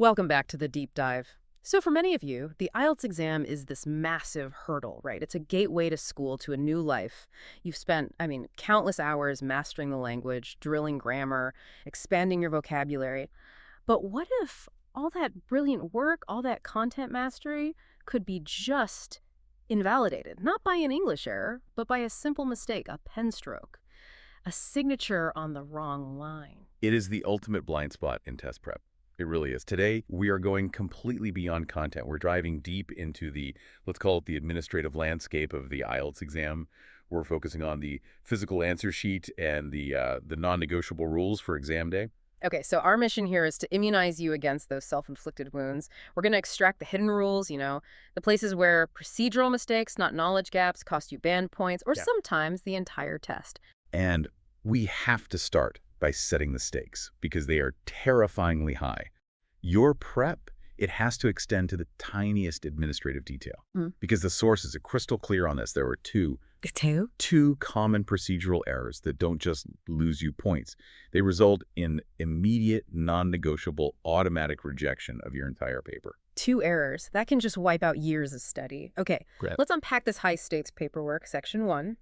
Welcome back to the deep dive. So for many of you, the IELTS exam is this massive hurdle, right? It's a gateway to school, to a new life. You've spent, countless hours mastering the language, drilling grammar, expanding your vocabulary. But what if all that brilliant work, all that content mastery could be just invalidated? Not by an English error, but by a simple mistake, a pen stroke, a signature on the wrong line. It is the ultimate blind spot in test prep. It really is. Today, we are going completely beyond content. We're driving deep into the, let's call it the administrative landscape of the IELTS exam. We're focusing on the physical answer sheet and the non-negotiable rules for exam day. Okay, so our mission here is to immunize you against those self-inflicted wounds. We're going to extract the hidden rules, the places where procedural mistakes, not knowledge gaps, cost you band points, or sometimes the entire test. And we have to start by setting the stakes because they are terrifyingly high. Your prep, it has to extend to the tiniest administrative detail because the sources are crystal clear on this. There were two common procedural errors that don't just lose you points. They result in immediate, non-negotiable, automatic rejection of your entire paper. 2 errors. That can just wipe out years of study. Okay, Great. Let's unpack this high-stakes paperwork, Section 1,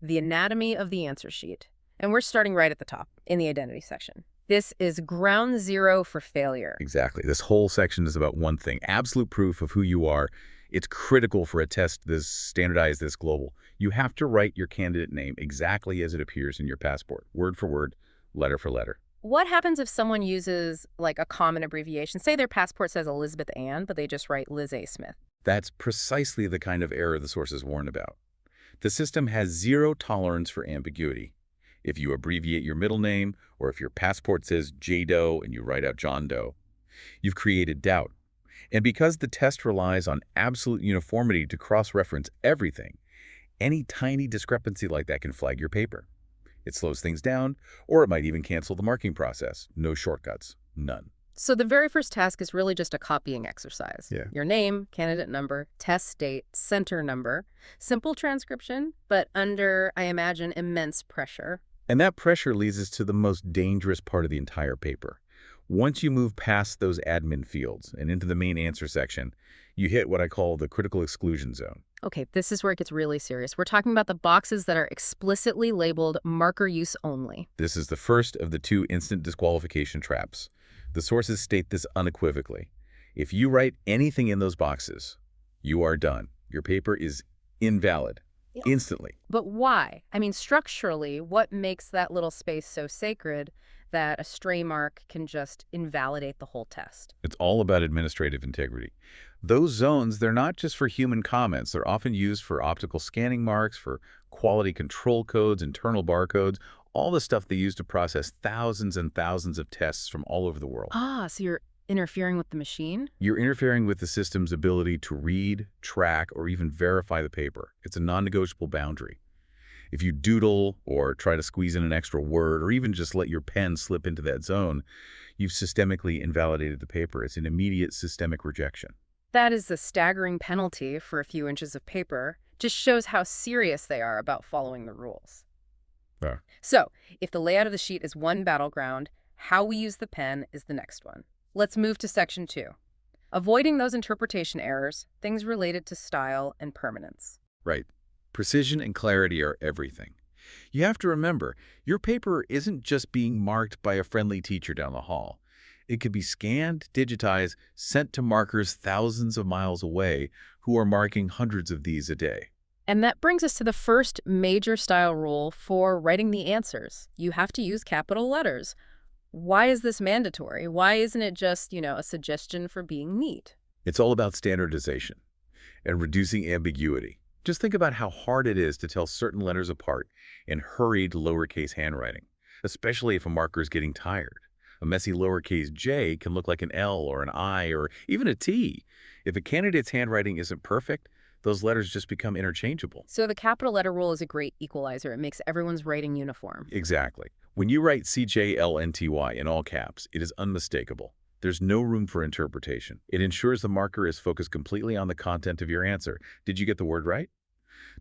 the anatomy of the answer sheet. And we're starting right at the top, in the identity section. This is ground zero for failure. Exactly. This whole section is about one thing, absolute proof of who you are. It's critical for a test this standardized, this global. You have to write your candidate name exactly as it appears in your passport, word for word, letter for letter. What happens if someone uses, like, a common abbreviation? Say their passport says Elizabeth Ann, but they just write Liz A. Smith. That's precisely the kind of error the sources warn about. The system has zero tolerance for ambiguity. If you abbreviate your middle name, or if your passport says J. Doe and you write out John Doe, you've created doubt. And because the test relies on absolute uniformity to cross-reference everything, any tiny discrepancy like that can flag your paper. It slows things down, or it might even cancel the marking process. No shortcuts. None. So the very first task is really just a copying exercise. Yeah. Your name, candidate number, test date, center number. Simple transcription, but under, I imagine, immense pressure. And that pressure leads us to the most dangerous part of the entire paper. Once you move past those admin fields and into the main answer section, you hit what I call the critical exclusion zone. Okay, this is where it gets really serious. We're talking about the boxes that are explicitly labeled marker use only. This is the first of the 2 instant disqualification traps. The sources state this unequivocally. If you write anything in those boxes, you are done. Your paper is invalid. Instantly. But why? Structurally, what makes that little space so sacred that a stray mark can just invalidate the whole test? It's all about administrative integrity. Those zones, they're not just for human comments. They're often used for optical scanning marks, for quality control codes, internal barcodes, all the stuff they use to process thousands and thousands of tests from all over the world. So you're interfering with the machine? You're interfering with the system's ability to read, track, or even verify the paper. It's a non-negotiable boundary. If you doodle or try to squeeze in an extra word or even just let your pen slip into that zone, you've systemically invalidated the paper. It's an immediate systemic rejection. That is a staggering penalty for a few inches of paper. Just shows how serious they are about following the rules. Yeah. So, if the layout of the sheet is one battleground, how we use the pen is the next one. Let's move to Section 2. Avoiding those interpretation errors, things related to style and permanence. Right. Precision and clarity are everything. You have to remember, your paper isn't just being marked by a friendly teacher down the hall. It could be scanned, digitized, sent to markers thousands of miles away who are marking hundreds of these a day. And that brings us to the first major style rule for writing the answers. You have to use capital letters. Why is this mandatory? Why isn't it just, a suggestion for being neat? It's all about standardization and reducing ambiguity. Just think about how hard it is to tell certain letters apart in hurried lowercase handwriting, especially if a marker is getting tired. A messy lowercase j can look like an L or an I or even a T. If a candidate's handwriting isn't perfect, those letters just become interchangeable. So the capital letter rule is a great equalizer. It makes everyone's writing uniform. Exactly. When you write CJLNTY in all caps, it is unmistakable. There's no room for interpretation. It ensures the marker is focused completely on the content of your answer. Did you get the word right?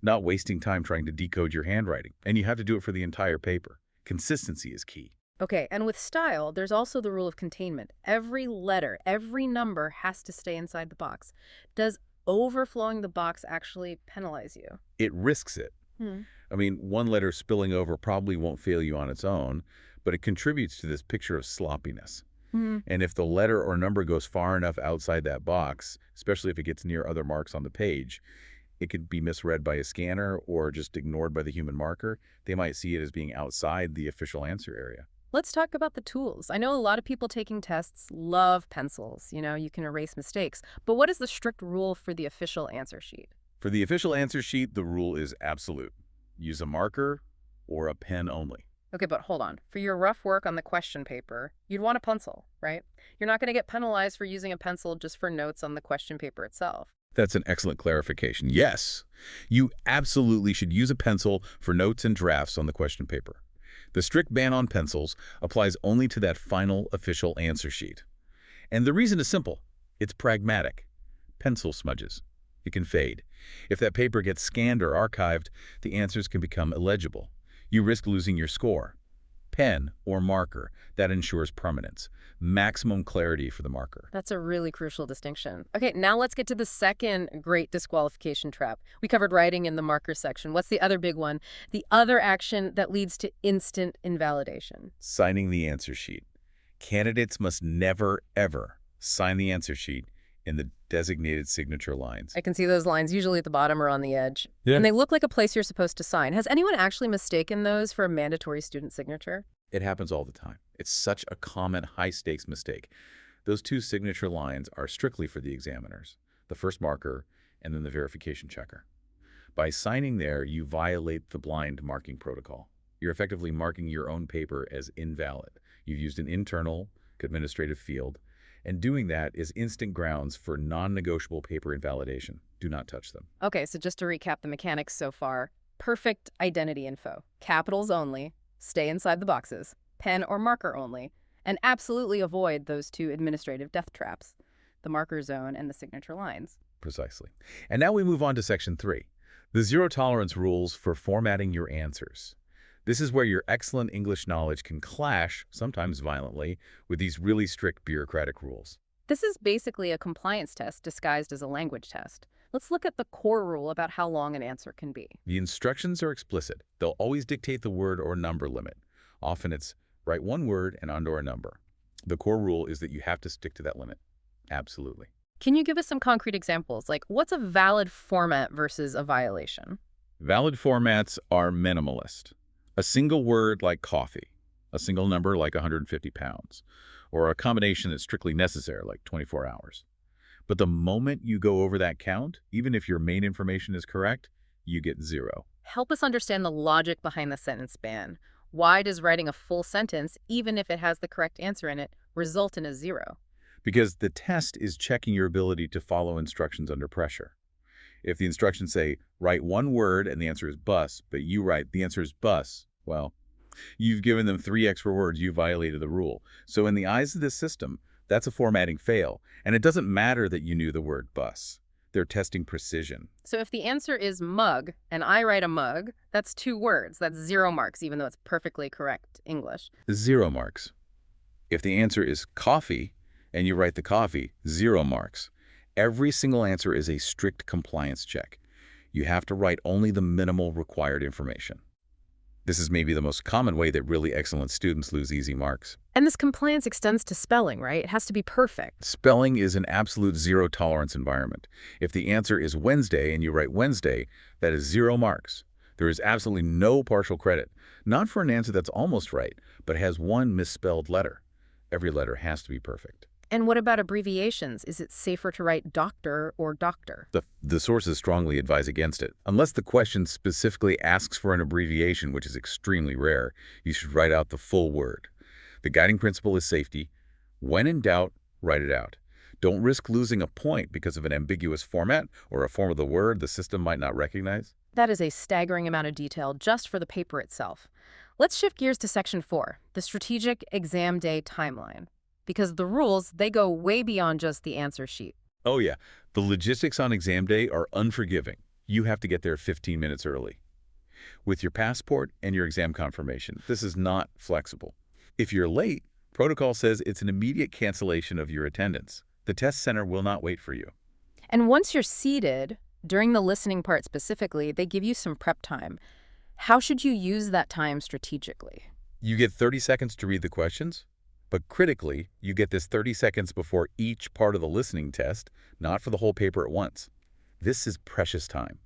Not wasting time trying to decode your handwriting. And you have to do it for the entire paper. Consistency is key. Okay, and with style, there's also the rule of containment. Every letter, every number has to stay inside the box. Does overflowing the box actually penalize you? It risks it. Hmm. I mean, one letter spilling over probably won't fail you on its own, but it contributes to this picture of sloppiness. Hmm. And if the letter or number goes far enough outside that box, especially if it gets near other marks on the page, it could be misread by a scanner or just ignored by the human marker. They might see it as being outside the official answer area. Let's talk about the tools. I know a lot of people taking tests love pencils. You can erase mistakes. But what is the strict rule for the official answer sheet? For the official answer sheet, the rule is absolute. Use a marker or a pen only. Okay, but hold on. For your rough work on the question paper, you'd want a pencil, right? You're not going to get penalized for using a pencil just for notes on the question paper itself. That's an excellent clarification. Yes, you absolutely should use a pencil for notes and drafts on the question paper. The strict ban on pencils applies only to that final official answer sheet. And the reason is simple. It's pragmatic. Pencil smudges. It can fade. If that paper gets scanned or archived, the answers can become illegible. You risk losing your score. Pen or marker, that ensures permanence. Maximum clarity for the marker. That's a really crucial distinction. Okay, now let's get to the second great disqualification trap. We covered writing in the marker section. What's the other big one? The other action that leads to instant invalidation. Signing the answer sheet. Candidates must never, ever sign the answer sheet in the designated signature lines. I can see those lines usually at the bottom or on the edge. Yeah. And they look like a place you're supposed to sign. Has anyone actually mistaken those for a mandatory student signature? It happens all the time. It's such a common high-stakes mistake. Those two signature lines are strictly for the examiners, the first marker and then the verification checker. By signing there, you violate the blind marking protocol. You're effectively marking your own paper as invalid. You've used an internal administrative field, and doing that is instant grounds for non-negotiable paper invalidation. Do not touch them. Okay, so just to recap the mechanics so far, perfect identity info, capitals only, stay inside the boxes, pen or marker only, and absolutely avoid those two administrative death traps, the marker zone and the signature lines. Precisely. And now we move on to Section 3, the zero-tolerance rules for formatting your answers. This is where your excellent English knowledge can clash, sometimes violently, with these really strict bureaucratic rules. This is basically a compliance test disguised as a language test. Let's look at the core rule about how long an answer can be. The instructions are explicit. They'll always dictate the word or number limit. Often it's write one word and under a number. The core rule is that you have to stick to that limit. Absolutely. Can you give us some concrete examples? Like, what's a valid format versus a violation? Valid formats are minimalist. A single word like coffee, a single number like 150 pounds, or a combination that's strictly necessary like 24 hours. But the moment you go over that count, even if your main information is correct, you get zero. Help us understand the logic behind the sentence ban. Why does writing a full sentence, even if it has the correct answer in it, result in a zero? Because the test is checking your ability to follow instructions under pressure. If the instructions say, write one word and the answer is bus, but you write the answer is bus, well, you've given them 3 extra words, you violated the rule. So in the eyes of this system, that's a formatting fail. And it doesn't matter that you knew the word bus. They're testing precision. So if the answer is mug and I write a mug, that's 2 words. That's 0 marks, even though it's perfectly correct English. 0 marks. If the answer is coffee and you write the coffee, 0 marks. Every single answer is a strict compliance check. You have to write only the minimal required information. This is maybe the most common way that really excellent students lose easy marks. And this compliance extends to spelling, right? It has to be perfect. Spelling is an absolute zero-tolerance environment. If the answer is Wednesday and you write Wednesday, that is 0 marks. There is absolutely no partial credit, not for an answer that's almost right, but has one misspelled letter. Every letter has to be perfect. And what about abbreviations? Is it safer to write doctor or doctor? The sources strongly advise against it. Unless the question specifically asks for an abbreviation, which is extremely rare, you should write out the full word. The guiding principle is safety. When in doubt, write it out. Don't risk losing a point because of an ambiguous format or a form of the word the system might not recognize. That is a staggering amount of detail just for the paper itself. Let's shift gears to Section 4, the strategic exam day timeline. Because the rules, they go way beyond just the answer sheet. Oh yeah, the logistics on exam day are unforgiving. You have to get there 15 minutes early. With your passport and your exam confirmation, this is not flexible. If you're late, protocol says it's an immediate cancellation of your attendance. The test center will not wait for you. And once you're seated, during the listening part specifically, they give you some prep time. How should you use that time strategically? You get 30 seconds to read the questions, but critically, you get this 30 seconds before each part of the listening test, not for the whole paper at once. This is precious time.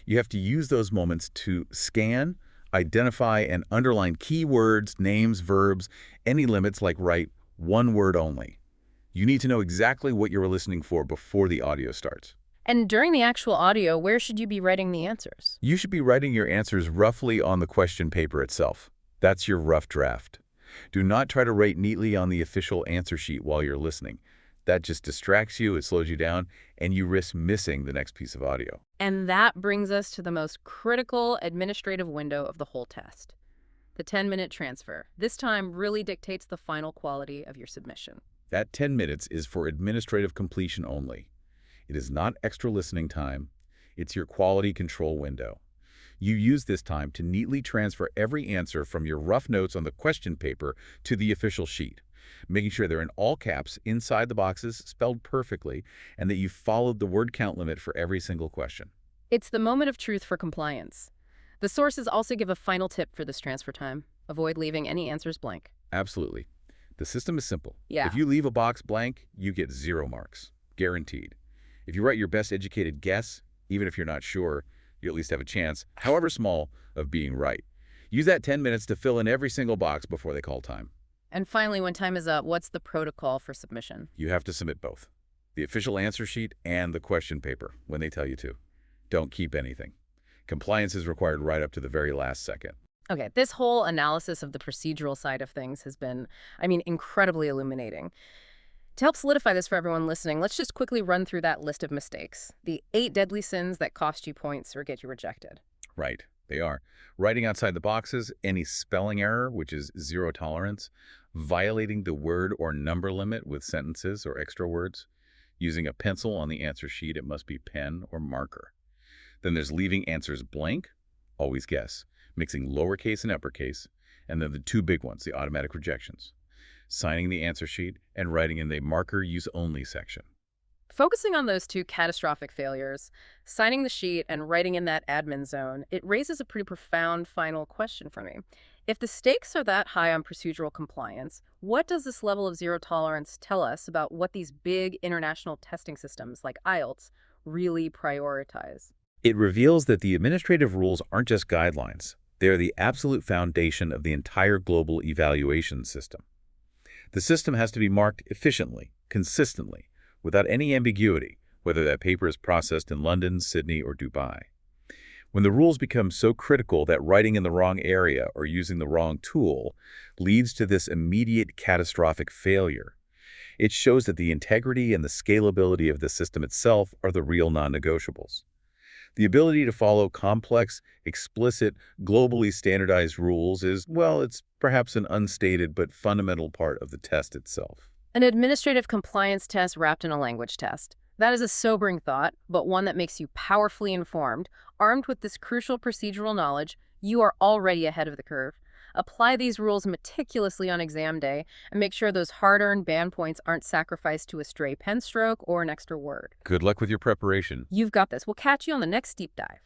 You have to use those moments to scan, identify, and underline keywords, names, verbs, any limits like write one word only. You need to know exactly what you were listening for before the audio starts. And during the actual audio, where should you be writing the answers? You should be writing your answers roughly on the question paper itself. That's your rough draft. Do not try to write neatly on the official answer sheet while you're listening. That just distracts you, it slows you down, and you risk missing the next piece of audio. And that brings us to the most critical administrative window of the whole test. The 10-minute transfer. This time really dictates the final quality of your submission. That 10 minutes is for administrative completion only. It is not extra listening time. It's your quality control window. You use this time to neatly transfer every answer from your rough notes on the question paper to the official sheet, making sure they're in all caps inside the boxes, spelled perfectly, and that you've followed the word count limit for every single question. It's the moment of truth for compliance. The sources also give a final tip for this transfer time. Avoid leaving any answers blank. Absolutely. The system is simple. Yeah. If you leave a box blank, you get 0 marks. Guaranteed. If you write your best educated guess, even if you're not sure, you at least have a chance, however small, of being right. Use that 10 minutes to fill in every single box before they call time. And finally, when time is up, what's the protocol for submission? You have to submit both, the official answer sheet and the question paper, when they tell you to. Don't keep anything. Compliance is required right up to the very last second. Okay, this whole analysis of the procedural side of things has been, incredibly illuminating. To help solidify this for everyone listening, let's just quickly run through that list of mistakes. The 8 deadly sins that cost you points or get you rejected. Right, they are. Writing outside the boxes, any spelling error, which is 0 tolerance, violating the word or number limit with sentences or extra words, using a pencil on the answer sheet, it must be pen or marker. Then there's leaving answers blank, always guess, mixing lowercase and uppercase, and then the 2 big ones, the automatic rejections. Signing the answer sheet and writing in the marker use only section. Focusing on those 2 catastrophic failures, signing the sheet and writing in that admin zone, it raises a pretty profound final question for me. If the stakes are that high on procedural compliance, what does this level of 0 tolerance tell us about what these big international testing systems like IELTS really prioritize? It reveals that the administrative rules aren't just guidelines. They are the absolute foundation of the entire global evaluation system. The system has to be marked efficiently, consistently, without any ambiguity, whether that paper is processed in London, Sydney, or Dubai. When the rules become so critical that writing in the wrong area or using the wrong tool leads to this immediate catastrophic failure, it shows that the integrity and the scalability of the system itself are the real non-negotiables. The ability to follow complex, explicit, globally standardized rules is, well, it's perhaps an unstated but fundamental part of the test itself. An administrative compliance test wrapped in a language test. That is a sobering thought, but one that makes you powerfully informed. Armed with this crucial procedural knowledge, you are already ahead of the curve. Apply these rules meticulously on exam day and make sure those hard-earned band points aren't sacrificed to a stray pen stroke or an extra word. Good luck with your preparation. You've got this. We'll catch you on the next deep dive.